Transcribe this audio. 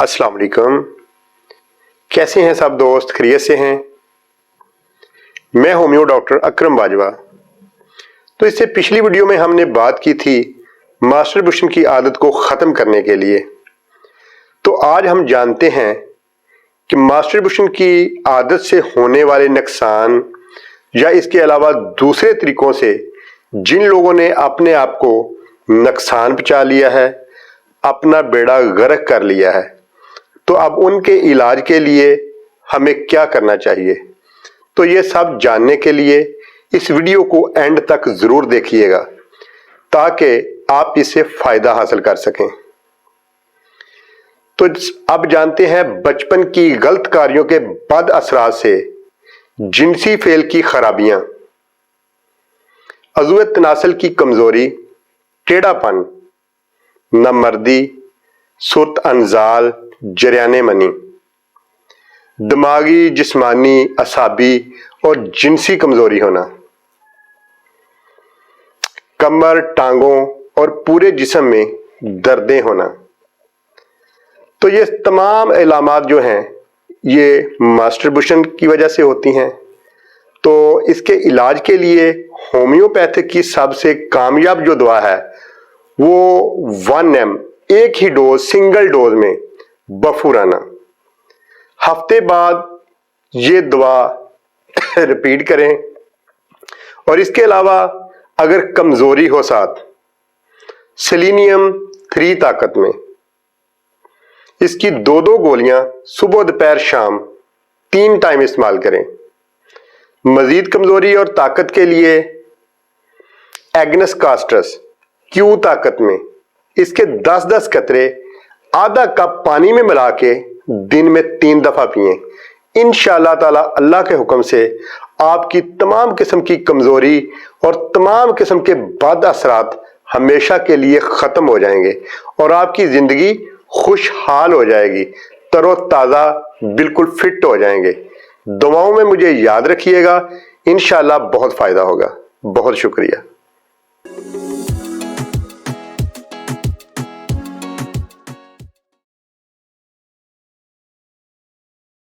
अस्सलाम वालेकुम। कैसे हैं सब दोस्त, खैरियत से हैं? मैं होम्यो डॉक्टर अकरम बाजवा। तो इससे पिछली वीडियो में हमने बात की थी मास्टरबेशन की आदत को ख़त्म करने के लिए। तो आज हम जानते हैं कि मास्टरबेशन की आदत से होने वाले नुकसान या इसके अलावा दूसरे तरीकों से जिन लोगों ने अपने आप को नुकसान पहुंचा लिया है, अपना बेड़ा गर्क कर लिया है, तो अब उनके इलाज के लिए हमें क्या करना चाहिए। तो ये सब जानने के लिए इस वीडियो को एंड तक ज़रूर देखिएगा ताकि आप इससे फ़ायदा हासिल कर सकें। तो अब जानते हैं बचपन की गलत कार्यों के बद असरात से जिनसी फेल की खराबियां, अज़ू तनासल की कमज़ोरी, टेढ़ापन, नामर्दी, सुर्त अनजाल, जरियाने मनी, दिमागी, जिस्मानी, असाबी और जिनसी कमजोरी होना, कमर, टांगों और पूरे जिस्म में दर्दें होना। तो ये तमाम इलामात जो हैं ये मास्टरबेशन की वजह से होती हैं। तो इसके इलाज के लिए होम्योपैथिक की सबसे कामयाब जो दवा है वो 1 ml एक ही डोज, सिंगल डोज में बफूराना। हफ्ते बाद ये दवा रिपीट करें। और इसके अलावा अगर कमजोरी हो साथ सेलेनियम 3 ताकत में इसकी 2-2 गोलियां सुबह, दोपहर, शाम 3 टाइम इस्तेमाल करें। मजीद कमजोरी और ताकत के लिए एग्नस कास्टर्स Q ताकत में इसके 10-10 कतरे आधा कप पानी में मिला के दिन में 3 दफा पिएं। इंशाअल्लाह ताला अल्लाह के हुक्म से आपकी तमाम किस्म की कमजोरी और तमाम किस्म के बद असरात हमेशा के लिए खत्म हो जाएंगे और आपकी जिंदगी खुशहाल हो जाएगी, तरोताजा, बिल्कुल फिट हो जाएंगे। दुआओं में मुझे याद रखिएगा, इंशाअल्लाह बहुत फायदा होगा। बहुत शुक्रिया।